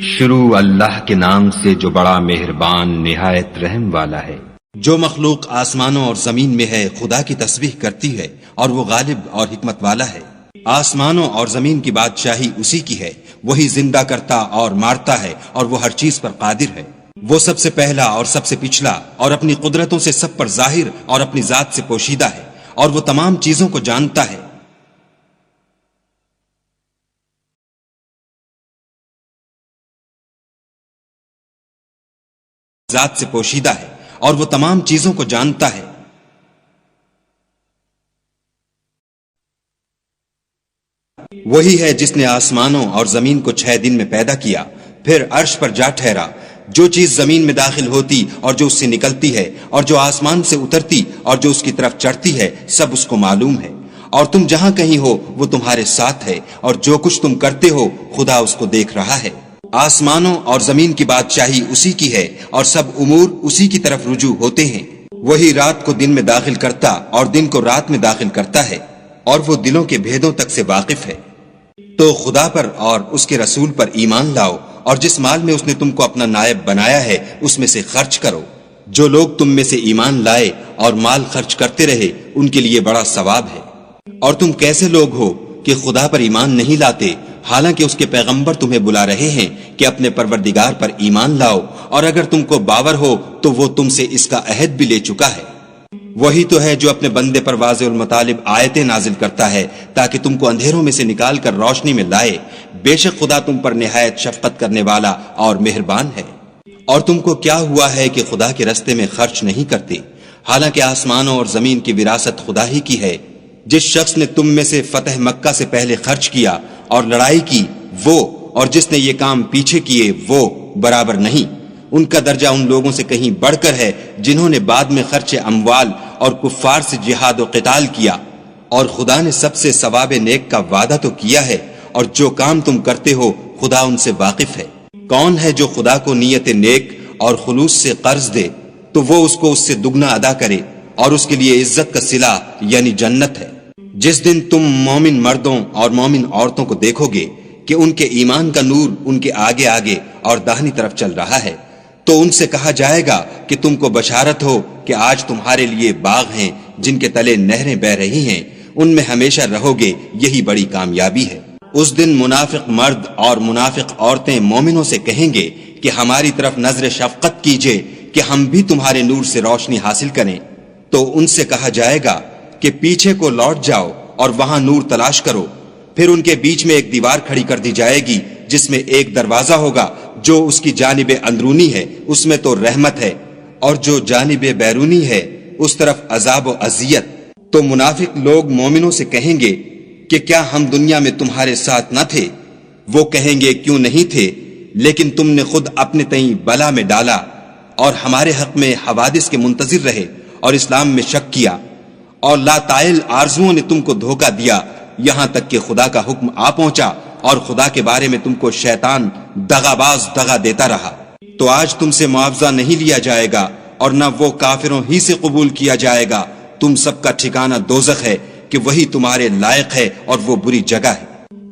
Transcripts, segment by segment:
شروع اللہ کے نام سے جو بڑا مہربان نہایت رحم والا ہے۔ جو مخلوق آسمانوں اور زمین میں ہے خدا کی تسبیح کرتی ہے اور وہ غالب اور حکمت والا ہے۔ آسمانوں اور زمین کی بادشاہی اسی کی ہے، وہی زندہ کرتا اور مارتا ہے اور وہ ہر چیز پر قادر ہے۔ وہ سب سے پہلا اور سب سے پچھلا اور اپنی قدرتوں سے سب پر ظاہر اور اپنی ذات سے پوشیدہ ہے، اور وہ تمام چیزوں کو جانتا ہے۔ ذات سے پوشیدہ ہے اور وہ تمام چیزوں کو جانتا ہے۔ وہی ہے جس نے آسمانوں اور زمین کو 6 دن میں پیدا کیا، پھر عرش پر جا ٹھہرا۔ جو چیز زمین میں داخل ہوتی اور جو اس سے نکلتی ہے اور جو آسمان سے اترتی اور جو اس کی طرف چڑھتی ہے، سب اس کو معلوم ہے۔ اور تم جہاں کہیں ہو وہ تمہارے ساتھ ہے، اور جو کچھ تم کرتے ہو خدا اس کو دیکھ رہا ہے۔ آسمانوں اور زمین کی بادشاہی اسی کی ہے اور سب امور اسی کی طرف رجوع ہوتے ہیں۔ وہی رات کو دن میں داخل کرتا اور دن کو رات میں داخل کرتا ہے، اور وہ دلوں کے بھیدوں تک سے واقف ہے۔ تو خدا پر اور اس کے رسول پر ایمان لاؤ، اور جس مال میں اس نے تم کو اپنا نائب بنایا ہے اس میں سے خرچ کرو۔ جو لوگ تم میں سے ایمان لائے اور مال خرچ کرتے رہے ان کے لیے بڑا ثواب ہے۔ اور تم کیسے لوگ ہو کہ خدا پر ایمان نہیں لاتے، حالانکہ اس کے پیغمبر تمہیں بلا رہے ہیں کہ اپنے پروردگار پر ایمان لاؤ، اور اگر تم کو باور ہو تو وہ تم سے اس کا عہد بھی لے چکا ہے۔ وہی تو ہے جو اپنے بندے پر واضح المطالب آیتیں نازل کرتا ہے تاکہ تم کو اندھیروں میں سے نکال کر روشنی میں لائے۔ بے شک خدا تم پر نہایت شفقت کرنے والا اور مہربان ہے۔ اور تم کو کیا ہوا ہے کہ خدا کے رستے میں خرچ نہیں کرتے، حالانکہ آسمانوں اور زمین کی وراثت خدا ہی کی ہے۔ جس شخص نے تم میں سے فتح مکہ سے پہلے خرچ کیا اور لڑائی کی، وہ اور جس نے یہ کام پیچھے کیے وہ برابر نہیں۔ ان کا درجہ ان لوگوں سے کہیں بڑھ کر ہے جنہوں نے بعد میں خرچ اموال اور کفار سے جہاد و قتال کیا، اور خدا نے سب سے ثواب نیک کا وعدہ تو کیا ہے، اور جو کام تم کرتے ہو خدا ان سے واقف ہے۔ کون ہے جو خدا کو نیت نیک اور خلوص سے قرض دے تو وہ اس کو اس سے دگنا ادا کرے، اور اس کے لیے عزت کا صلہ یعنی جنت ہے۔ جس دن تم مومن مردوں اور مومن عورتوں کو دیکھو گے کہ ان کے ایمان کا نور ان کے آگے آگے اور داہنی طرف چل رہا ہے، تو ان سے کہا جائے گا کہ تم کو بشارت ہو کہ آج تمہارے لیے باغ ہیں جن کے تلے نہریں بہ رہی ہیں، ان میں ہمیشہ رہو گے، یہی بڑی کامیابی ہے۔ اس دن منافق مرد اور منافق عورتیں مومنوں سے کہیں گے کہ ہماری طرف نظر شفقت کیجئے کہ ہم بھی تمہارے نور سے روشنی حاصل کریں۔ تو ان سے کہا جائے گا کہ پیچھے کو لوٹ جاؤ اور وہاں نور تلاش کرو۔ پھر ان کے بیچ میں ایک دیوار کھڑی کر دی جائے گی جس میں ایک دروازہ ہوگا، جو اس کی جانب اندرونی ہے اس میں تو رحمت ہے، اور جو جانب بیرونی ہے اس طرف عذاب و اذیت۔ تو منافق لوگ مومنوں سے کہیں گے کہ کیا ہم دنیا میں تمہارے ساتھ نہ تھے؟ وہ کہیں گے کیوں نہیں تھے، لیکن تم نے خود اپنے تئیں بلا میں ڈالا اور ہمارے حق میں حوادث کے منتظر رہے اور اسلام میں شک کیا، اور لاتائل آرزوؤں نے تم کو دھوکہ دیا، یہاں تک کہ خدا کا حکم آ پہنچا اور خدا کے بارے میں تم کو شیطان دغاباز دغا دیتا رہا۔ تو آج تم سے معاوضہ نہیں لیا جائے گا اور نہ وہ کافروں ہی سے قبول کیا جائے گا۔ تم سب کا ٹھکانہ دوزخ ہے کہ وہی تمہارے لائق ہے اور وہ بری جگہ ہے۔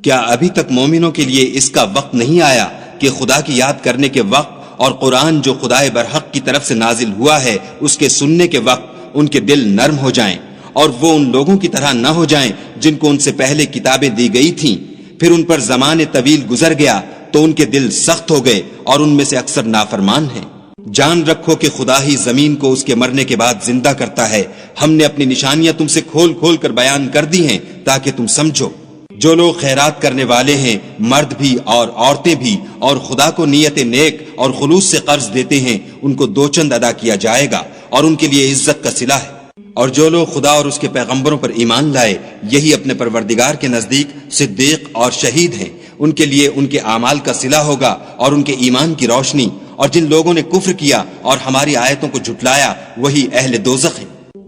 کیا ابھی تک مومنوں کے لیے اس کا وقت نہیں آیا کہ خدا کی یاد کرنے کے وقت اور قرآن جو خدائے برحق کی طرف سے نازل ہوا ہے اس کے سننے کے وقت ان کے دل نرم ہو جائیں، اور وہ ان لوگوں کی طرح نہ ہو جائیں جن کو ان سے پہلے کتابیں دی گئی تھیں، پھر ان پر زمانے طویل گزر گیا تو ان کے دل سخت ہو گئے اور ان میں سے اکثر نافرمان ہیں۔ جان رکھو کہ خدا ہی زمین کو اس کے مرنے کے بعد زندہ کرتا ہے۔ ہم نے اپنی نشانیاں تم سے کھول کھول کر بیان کر دی ہیں تاکہ تم سمجھو۔ جو لوگ خیرات کرنے والے ہیں، مرد بھی اور عورتیں بھی، اور خدا کو نیت نیک اور خلوص سے قرض دیتے ہیں، ان کو 2 چند ادا کیا جائے گا اور ان کے لیے عزت کا صلہ ہے۔ اور جو لوگ خدا اور اس کے پیغمبروں پر ایمان لائے، یہی اپنے پروردگار کے نزدیک صدیق اور شہید ہیں، ان کے لیے ان کے اعمال کا صلہ ہوگا اور ان کے ایمان کی روشنی۔ اور جن لوگوں نے کفر کیا اور ہماری آیتوں کو جھٹلایا وہی اہل دوزخ ہیں۔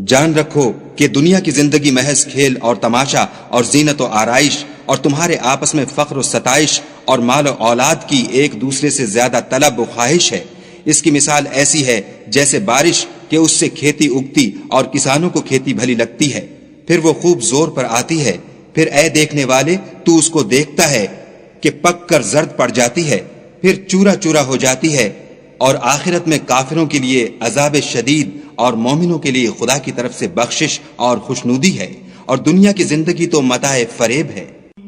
جان رکھو کہ دنیا کی زندگی محض کھیل اور تماشا اور زینت و آرائش اور تمہارے آپس میں فخر و ستائش اور مال و اولاد کی ایک دوسرے سے زیادہ طلب و خواہش ہے۔ اس کی مثال ایسی ہے جیسے بارش کہ اس سے کھیتی اگتی اور کسانوں کو کھیتی بھلی لگتی ہے، پھر وہ خوب زور پر آتی ہے، پھر اے دیکھنے والے تو اس کو دیکھتا ہے کہ پک کر زرد پڑ جاتی ہے، پھر چورا چورا ہو جاتی ہے، اور آخرت میں کافروں کے لیے عذاب شدید اور مومنوں کے لیے خدا کی طرف سے بخشش اور خوشنودی ہے، اور دنیا کی زندگی تو متاع فریب ہے۔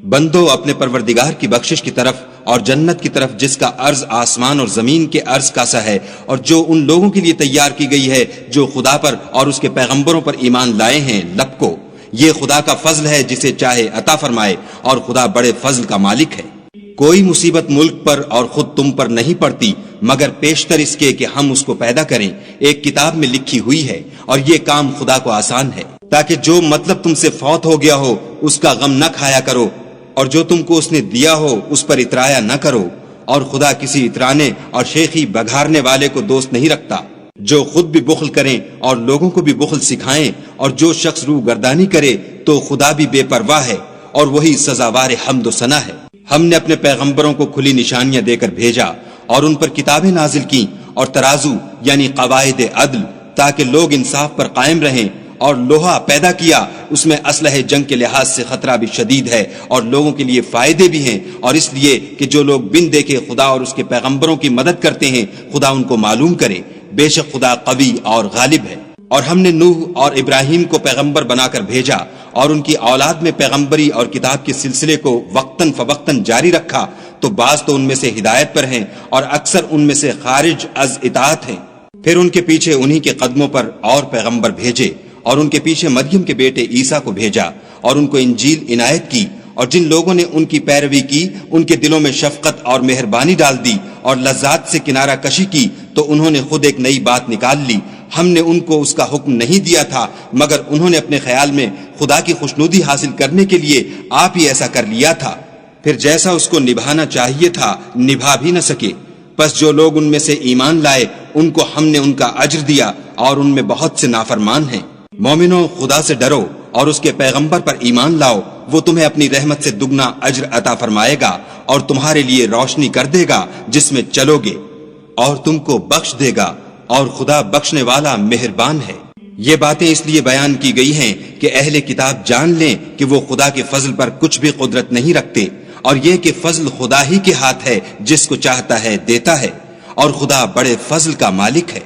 بندو اپنے پروردگار کی بخشش کی طرف اور جنت کی طرف جس کا عرض آسمان اور زمین کے عرض کا سا ہے، اور جو ان لوگوں کے لیے تیار کی گئی ہے جو خدا پر اور اس کے پیغمبروں پر ایمان لائے ہیں، لپکو۔ یہ خدا کا فضل ہے جسے چاہے عطا فرمائے، اور خدا بڑے فضل کا مالک ہے۔ کوئی مصیبت ملک پر اور خود تم پر نہیں پڑتی مگر پیشتر اس کے کہ ہم اس کو پیدا کریں، ایک کتاب میں لکھی ہوئی ہے، اور یہ کام خدا کو آسان ہے، تاکہ جو مطلب تم سے فوت ہو گیا ہو اس کا غم نہ کھایا کرو، اور جو تم کو اس نے دیا ہو اس پر اترایا نہ کرو، اور خدا کسی اترانے اور شیخی بگھارنے والے کو دوست نہیں رکھتا۔ جو خود بھی بخل کریں اور لوگوں کو بھی بخل سکھائیں، اور جو شخص روح گردانی کرے تو خدا بھی بے پرواہ ہے، اور وہی سزاوار حمد و ثنا ہے۔ ہم نے اپنے پیغمبروں کو کھلی نشانیاں دے کر بھیجا، اور ان پر کتابیں نازل کی اور ترازو یعنی قواعد عدل، تاکہ لوگ انصاف پر قائم رہیں، اور لوہا پیدا کیا، اس میں اسلحہ جنگ کے لحاظ سے خطرہ بھی شدید ہے اور لوگوں کے لیے فائدے بھی ہیں، اور اس لیے کہ جو لوگ بن دیکھے خدا اور اس کے پیغمبروں کی مدد کرتے ہیں خدا ان کو معلوم کرے، بے شک خدا قوی اور غالب ہے۔ اور ہم نے نوح اور ابراہیم کو پیغمبر بنا کر بھیجا، اور ان کی اولاد میں پیغمبری اور کتاب کے سلسلے کو وقتاً فوقتاً جاری رکھا، تو بعض تو ان میں سے ہدایت پر ہیں اور اکثر ان میں سے خارج از اطاعت ہیں۔ پھر ان کے پیچھے انہی کے قدموں پر اور پیغمبر بھیجے، اور ان کے پیچھے مریم کے بیٹے عیسیٰ کو بھیجا، اور ان کو انجیل عنایت کی، اور جن لوگوں نے ان کی پیروی کی ان کے دلوں میں شفقت اور مہربانی ڈال دی اور لذات سے کنارہ کشی کی، تو انہوں نے خود ایک نئی بات نکال لی۔ ہم نے ان کو اس کا حکم نہیں دیا تھا مگر انہوں نے اپنے خیال میں خدا کی خوشنودی حاصل کرنے کے لیے آپ ہی ایسا کر لیا تھا، پھر جیسا اس کو نبھانا چاہیے تھا نبھا بھی نہ سکے۔ پس جو لوگ ان میں سے ایمان لائے ان کو ہم نے ان کا اجر دیا، اور ان میں بہت سے نافرمان ہیں۔ مومنو، خدا سے ڈرو اور اس کے پیغمبر پر ایمان لاؤ، وہ تمہیں اپنی رحمت سے دگنا اجر عطا فرمائے گا، اور تمہارے لیے روشنی کر دے گا جس میں چلو گے، اور تم کو بخش دے گا، اور خدا بخشنے والا مہربان ہے۔ یہ باتیں اس لیے بیان کی گئی ہیں کہ اہل کتاب جان لیں کہ وہ خدا کے فضل پر کچھ بھی قدرت نہیں رکھتے، اور یہ کہ فضل خدا ہی کے ہاتھ ہے، جس کو چاہتا ہے دیتا ہے، اور خدا بڑے فضل کا مالک ہے۔